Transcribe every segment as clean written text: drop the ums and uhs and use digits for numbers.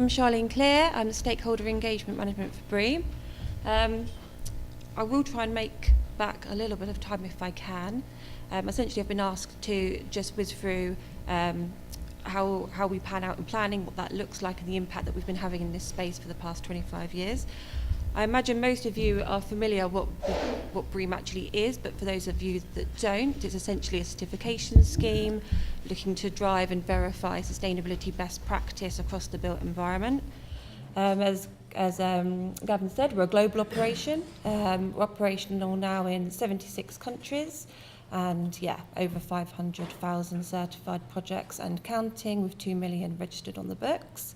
I'm Charlene Clear. I'm the Stakeholder Engagement Management for BREEAM. I will try and make back a little bit of time if I can. Essentially, I've been asked to just whiz through how we pan out in planning, what that looks like, and the impact that we've been having in this space for the past 25 years. I imagine most of you are familiar what BREEAM actually is, but for those of you that don't, it's essentially a certification scheme looking to drive and verify sustainability best practice across the built environment. As Gavin said, we're a global operation. We're operational now in 76 countries and over 500,000 certified projects and counting, with 2 million registered on the books.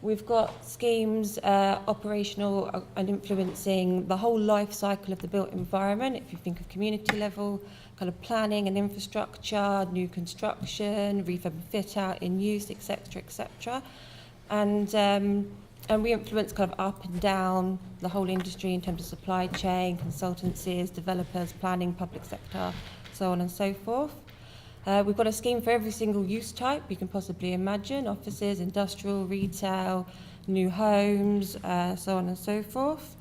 We've got schemes operational and influencing the whole life cycle of the built environment. If you think of community level, kind of planning and infrastructure, new construction, refurb and fit out, in use, etc., etc. And we influence kind of up and down the whole industry in terms of supply chain, consultancies, developers, planning, public sector, so on and so forth. We've got a scheme for every single use type you can possibly imagine: offices, industrial, retail, new homes, so on and so forth.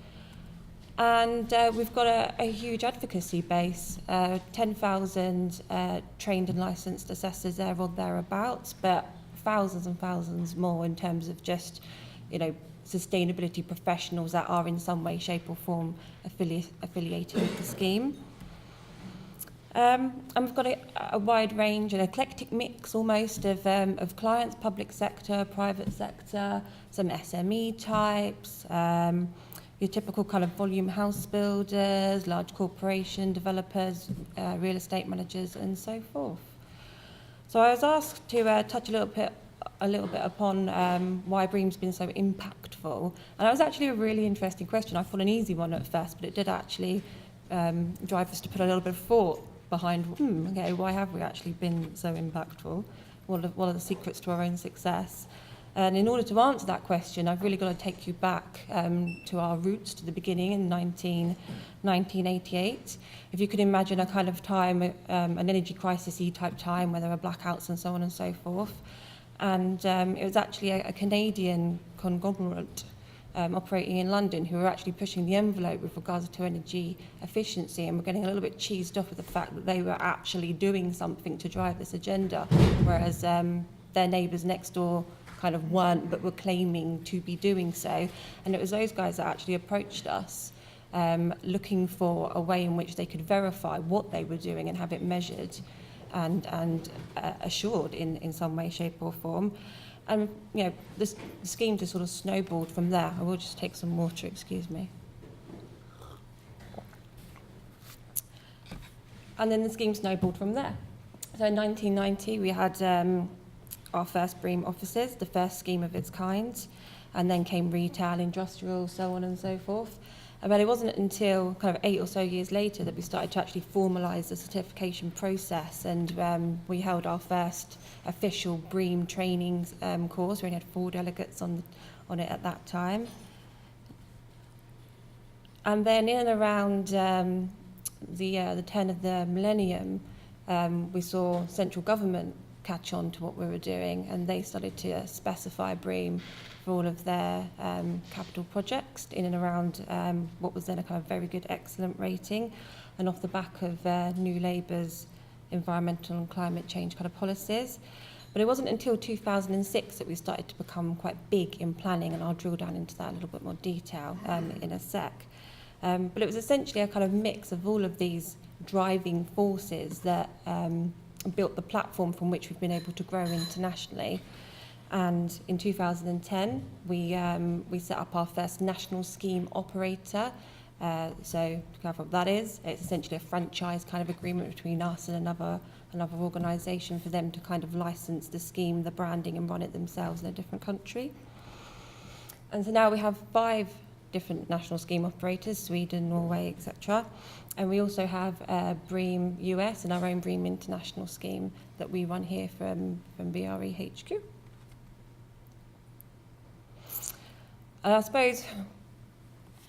And we've got a huge advocacy base, 10,000 trained and licensed assessors there or thereabouts, but thousands and thousands more in terms of just, sustainability professionals that are in some way, shape or form affiliated with the scheme. And we've got a wide range, an eclectic mix almost of clients: public sector, private sector, some SME types, your typical kind of volume house builders, large corporation developers, real estate managers, and so forth. So I was asked to touch a little bit upon why BREEAM's been so impactful, and that was actually a really interesting question. I thought an easy one at first, but it did actually drive us to put a little bit of thought behind, why have we actually been so impactful? What are the secrets to our own success? And in order to answer that question, I've really got to take you back to our roots, to the beginning in 1988. If you could imagine a kind of time, an energy crisis-y type time where there were blackouts and so on and so forth. And it was actually a Canadian conglomerate operating in London who were actually pushing the envelope with regards to energy efficiency, and we're getting a little bit cheesed off with the fact that they were actually doing something to drive this agenda, whereas their neighbours next door kind of weren't, but were claiming to be doing so. And it was those guys that actually approached us looking for a way in which they could verify what they were doing and have it measured and assured in some way, shape or form. And the scheme just sort of snowballed from there. I will just take some water, excuse me. And then the scheme snowballed from there. So in 1990, we had our first BREEAM offices, the first scheme of its kind, and then came retail, industrial, so on and so forth. But it wasn't until kind of 8 or so years later that we started to actually formalise the certification process, and we held our first official BREEAM training course. We only had 4 delegates on it at that time. And then in and around the turn of the millennium, we saw central government catch on to what we were doing, and they started to specify BREEAM for all of their capital projects in and around what was then a kind of very good, excellent rating, and off the back of New Labour's environmental and climate change kind of policies. But it wasn't until 2006 that we started to become quite big in planning, and I'll drill down into that in a little bit more detail in a sec. But it was essentially a kind of mix of all of these driving forces that built the platform from which we've been able to grow internationally. And in 2010, we set up our first national scheme operator. So to clarify what that is, it's essentially a franchise kind of agreement between us and another organisation for them to kind of license the scheme, the branding, and run it themselves in a different country. And so now we have 5 different national scheme operators: Sweden, Norway, etc. And we also have BREEAM US and our own BREEAM International scheme that we run here from BRE HQ. And I suppose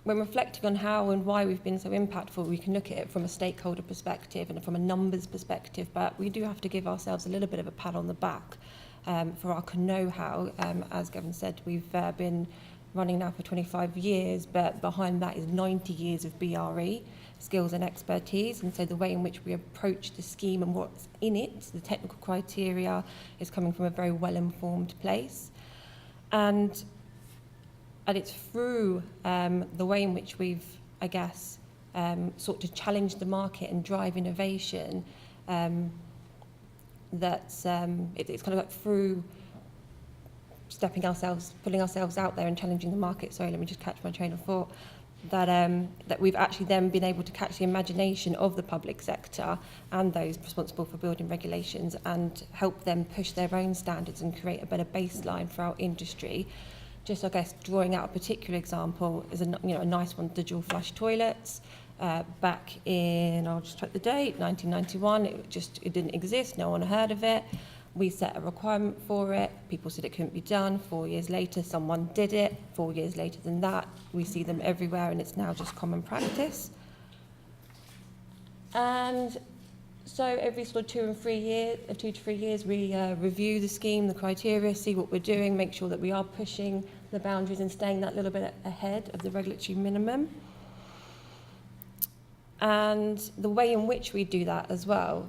when reflecting on how and why we've been so impactful, we can look at it from a stakeholder perspective and from a numbers perspective, but we do have to give ourselves a little bit of a pat on the back for our know-how. As Gavin said, we've been running now for 25 years, but behind that is 90 years of BRE, skills and expertise. And so the way in which we approach the scheme and what's in it, the technical criteria, is coming from a very well-informed place. And it's through the way in which we've, I guess, sought to challenge the market and drive innovation, it's kind of like through putting ourselves out there and challenging the market. Sorry, let me just catch my train of thought. That we've actually then been able to catch the imagination of the public sector and those responsible for building regulations and help them push their own standards and create a better baseline for our industry. Just, I guess, drawing out a particular example is a nice one, the dual flush toilets. Back in, I'll just check the date, 1991, it didn't exist, no one heard of it. We set a requirement for it, people said it couldn't be done. 4 years later, someone did it. 4 years later than that, we see them everywhere, and it's now just common practice. And so every sort of 2 to 3 years, we review the scheme, the criteria, see what we're doing, make sure that we are pushing the boundaries and staying that little bit ahead of the regulatory minimum. And the way in which we do that as well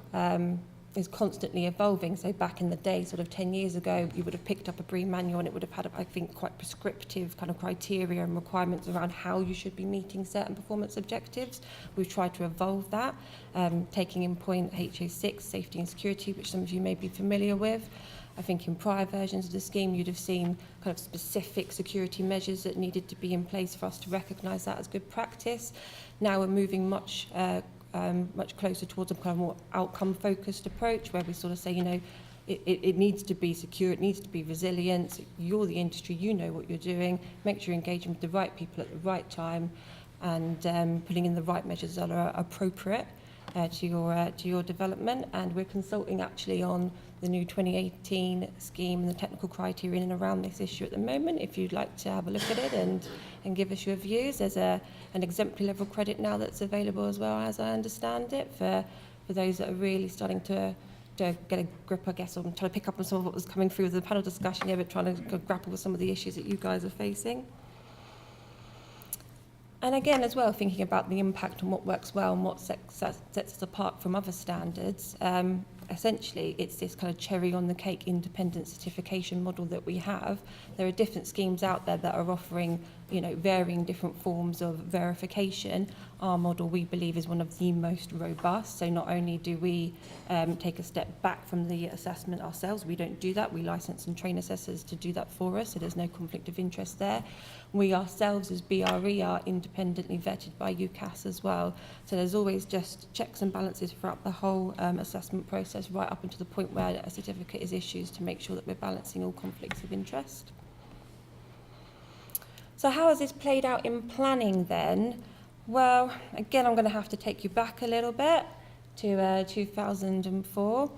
is constantly evolving. So back in the day, sort of 10 years ago, you would have picked up a BREEAM manual and it would have had, I think, quite prescriptive kind of criteria and requirements around how you should be meeting certain performance objectives. We've tried to evolve that, taking in point HO6, safety and security, which some of you may be familiar with. I think in prior versions of the scheme, you'd have seen kind of specific security measures that needed to be in place for us to recognise that as good practice. Now we're moving much closer towards a kind of more outcome-focused approach, where we sort of say, it needs to be secure, it needs to be resilient. You're the industry, you know what you're doing. Make sure you're engaging with the right people at the right time, and putting in the right measures that are appropriate to your development. And we're consulting actually on the new 2018 scheme and the technical criteria in and around this issue at the moment. If you'd like to have a look at it and give us your views, there's an exemplary level credit now that's available as well, as I understand it, for those that are really starting to get a grip, I guess, on trying to pick up on some of what was coming through with the panel discussion here, but trying to grapple with some of the issues that you guys are facing. And again, as well, thinking about the impact on what works well and what sets us apart from other standards. Essentially, it's this kind of cherry on the cake independent certification model that we have. There are different schemes out there that are offering, varying different forms of verification. Our model, we believe, is one of the most robust. So not only do we take a step back from the assessment ourselves, we don't do that. We license and train assessors to do that for us, so there's no conflict of interest there. We ourselves, as BRE, are independently vetted by UCAS as well. So there's always just checks and balances throughout the whole assessment process, right up until the point where a certificate is issued, to make sure that we're balancing all conflicts of interest. So how has this played out in planning then? Well, again, I'm going to have to take you back a little bit to 2004.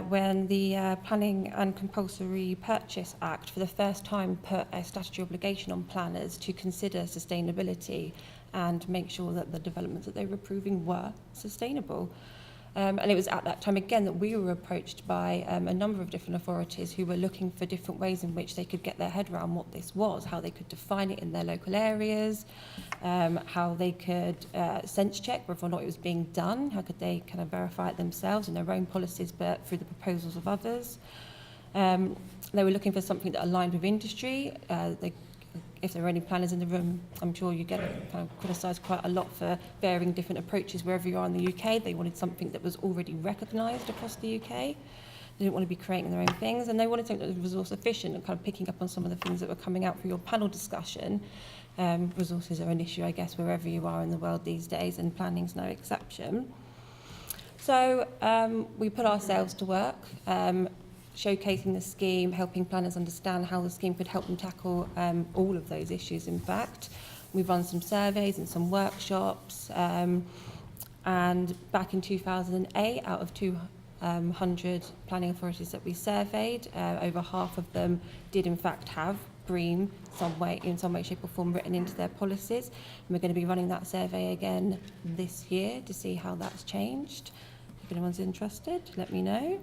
When the Planning and Compulsory Purchase Act for the first time put a statutory obligation on planners to consider sustainability and make sure that the developments that they were approving were sustainable. And it was at that time, again, that we were approached by a number of different authorities who were looking for different ways in which they could get their head around what this was, how they could define it in their local areas, how they could sense check whether or not it was being done, how could they kind of verify it themselves in their own policies, but through the proposals of others. They were looking for something that aligned with industry. If there are any planners in the room, I'm sure you get kind of criticised quite a lot for varying different approaches wherever you are in the UK. They wanted something that was already recognised across the UK. They didn't want to be creating their own things, and they wanted something that was resource efficient, and kind of picking up on some of the things that were coming out through your panel discussion. Resources are an issue, I guess, wherever you are in the world these days, and planning's no exception. So we put ourselves to work, showcasing the scheme, helping planners understand how the scheme could help them tackle all of those issues, in fact. We've run some surveys and some workshops, and back in 2008, out of 200 planning authorities that we surveyed, over half of them did in fact have BREEAM in some way, shape or form written into their policies. And we're going to be running that survey again this year to see how that's changed. If anyone's interested, let me know.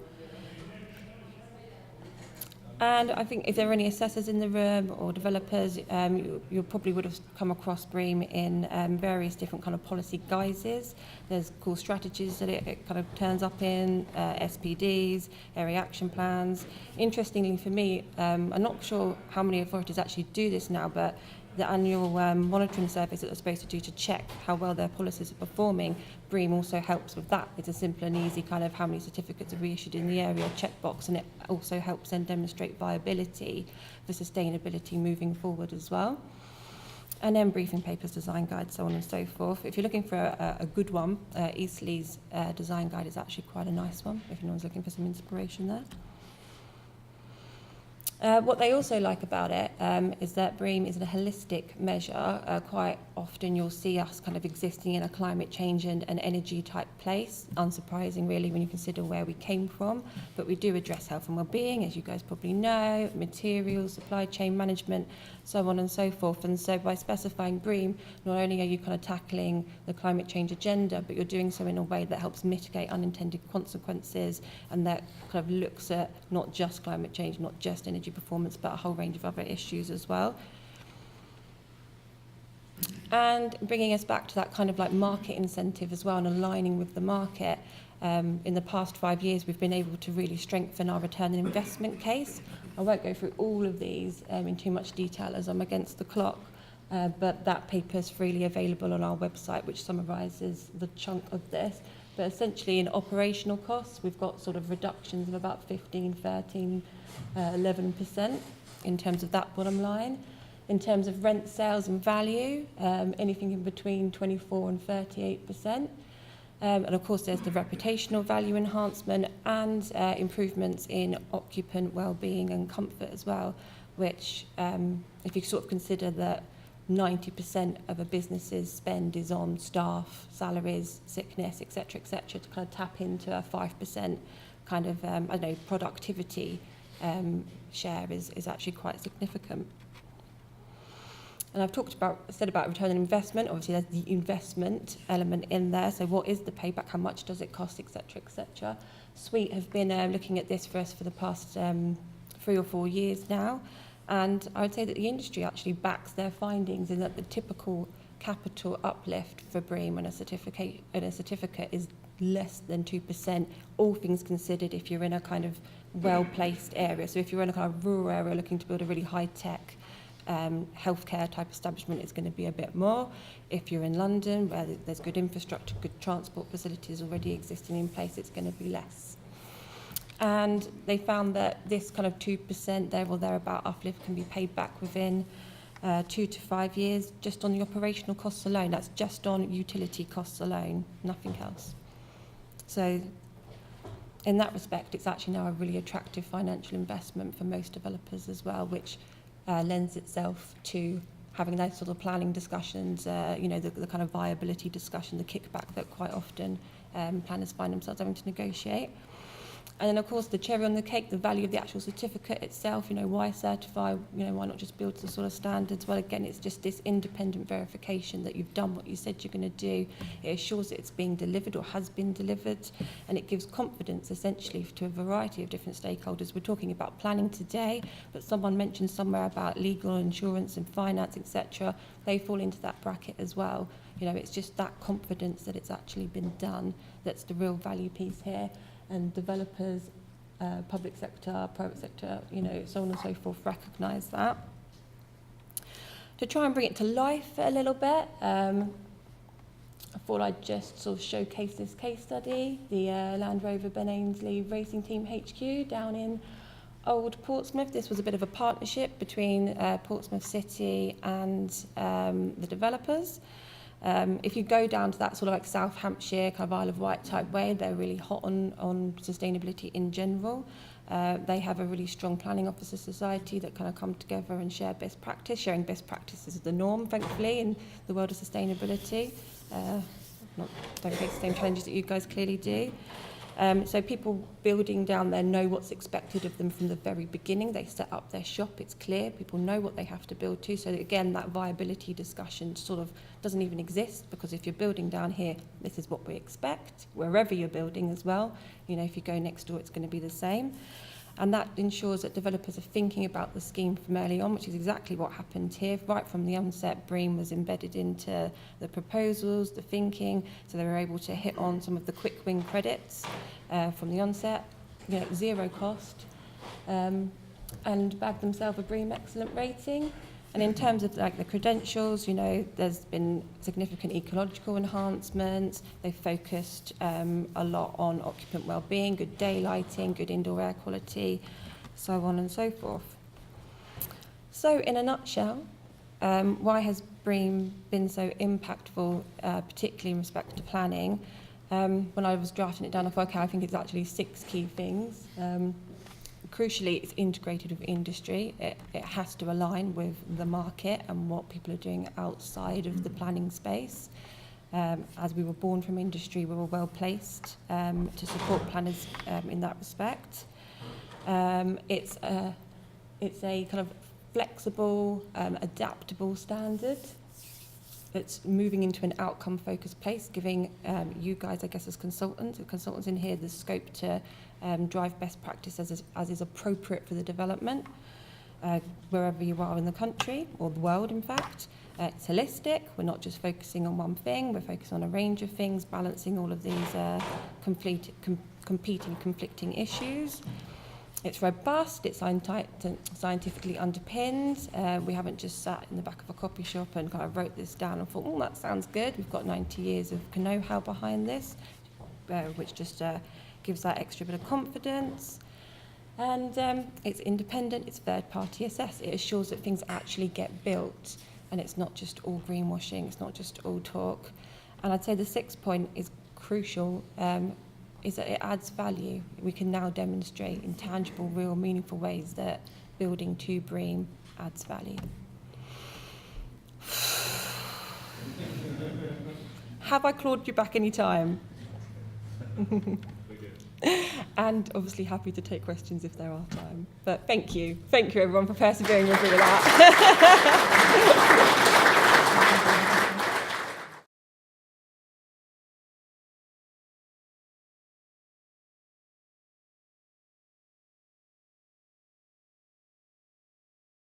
And I think if there are any assessors in the room or developers, you probably would have come across BREEAM in various different kind of policy guises. There's core strategies that it kind of turns up in, SPDs, area action plans. Interestingly for me, I'm not sure how many authorities actually do this now, but the annual monitoring surveys that they're supposed to do to check how well their policies are performing, BREEAM also helps with that. It's a simple and easy kind of how many certificates are reissued in the area checkbox, and it also helps then demonstrate viability for sustainability moving forward as well. And then briefing papers, design guides, so on and so forth. If you're looking for a good one, Eastleigh's design guide is actually quite a nice one, if anyone's looking for some inspiration there. What they also like about it is that BREEAM is a holistic measure. Quite often you'll see us kind of existing in a climate change and an energy type place. Unsurprising really when you consider where we came from. But we do address health and well-being, as you guys probably know, materials, supply chain management, so on and so forth. And so by specifying BREEAM, not only are you kind of tackling the climate change agenda, but you're doing so in a way that helps mitigate unintended consequences, and that kind of looks at not just climate change, not just energy performance, but a whole range of other issues as well. And bringing us back to that kind of like market incentive as well, and aligning with the market. In the past 5 years, we've been able to really strengthen our return on investment case. I won't go through all of these in too much detail as I'm against the clock, but that paper is freely available on our website, which summarises the chunk of this. But essentially in operational costs, we've got sort of reductions of about 15, 13, 11% in terms of that bottom line. In terms of rent, sales and value, anything in between 24 and 38%. And of course there's the reputational value enhancement and improvements in occupant well-being and comfort as well, which if you sort of consider that 90% of a business's spend is on staff, salaries, sickness, etc., to kind of tap into a 5% kind of, I don't know, productivity share is actually quite significant. And I've said about return on investment. Obviously, there's the investment element in there. So what is the payback? How much does it cost, etc., etc. Sweet have been looking at this for us for the past 3 or 4 years now. And I would say that the industry actually backs their findings in that the typical capital uplift for BREEAM and a certificate is less than 2%, all things considered, if you're in a kind of well-placed area. So if you're in a kind of rural area looking to build a really high-tech healthcare type establishment, it's going to be a bit more. If you're in London, where there's good infrastructure, good transport facilities already existing in place, it's going to be less. And they found that this kind of 2% there or thereabout uplift can be paid back within 2 to 5 years, just on the operational costs alone. That's just on utility costs alone, nothing else. So in that respect, it's actually now a really attractive financial investment for most developers as well, which lends itself to having those sort of planning discussions, the kind of viability discussion, the kickback that quite often planners find themselves having to negotiate. And then, of course, the cherry on the cake, the value of the actual certificate itself, why certify, why not just build to sort of standards? Well, again, it's just this independent verification that you've done what you said you're going to do. It assures that it's being delivered or has been delivered, and it gives confidence, essentially, to a variety of different stakeholders. We're talking about planning today, but someone mentioned somewhere about legal, insurance and finance, etc. They fall into that bracket as well. It's just that confidence that it's actually been done that's the real value piece here. And developers, public sector, private sector, so on and so forth, recognise that. To try and bring it to life a little bit, I thought I'd just sort of showcase this case study, the Land Rover Ben Ainsley Racing Team HQ down in Old Portsmouth. This was a bit of a partnership between Portsmouth City and the developers. If you go down to that sort of like South Hampshire, kind of Isle of Wight type way, they're really hot on sustainability in general. They have a really strong planning officer society that kind of come together and share best practice. Sharing best practice is the norm, thankfully, in the world of sustainability. Don't face the same challenges that you guys clearly do. So people building down there know what's expected of them from the very beginning. They set up their shop, it's clear, people know what they have to build to. So again, that viability discussion sort of doesn't even exist, because if you're building down here, this is what we expect, wherever you're building as well. If you go next door, it's going to be the same. And that ensures that developers are thinking about the scheme from early on, which is exactly what happened here. Right from the onset, BREEAM was embedded into the proposals, the thinking, so they were able to hit on some of the quick win credits from the onset, zero cost, and bag themselves a BREEAM excellent rating. And in terms of the credentials, there's been significant ecological enhancements. They've focused a lot on occupant well-being, good daylighting, good indoor air quality, so on and so forth. So in a nutshell, why has BREEAM been so impactful, particularly in respect to planning? When I was drafting it down, I thought, okay, I think it's actually 6 key things. Crucially, it's integrated with industry. It has to align with the market and what people are doing outside of the planning space. As we were born from industry, we were well placed to support planners in that respect. It's a kind of flexible, adaptable standard that's moving into an outcome-focused place, giving you guys, I guess, as consultants in here, the scope to drive best practice as is appropriate for the development, wherever you are in the country, or the world, in fact. It's holistic. We're not just focusing on one thing. We're focusing on a range of things, balancing all of these competing, conflicting issues. It's robust, it's scientifically underpinned. We haven't just sat in the back of a copy shop and kind of wrote this down and thought, oh, that sounds good. We've got 90 years of know-how behind this, which just gives that extra bit of confidence. And it's independent, it's third-party assessed. It assures that things actually get built, and it's not just all greenwashing, it's not just all talk. And I'd say the 6th point is crucial, is that it adds value. We can now demonstrate in tangible, real, meaningful ways that building to BREEAM adds value. Have I clawed you back any time? And obviously happy to take questions if there are time. But thank you everyone for persevering with all of that.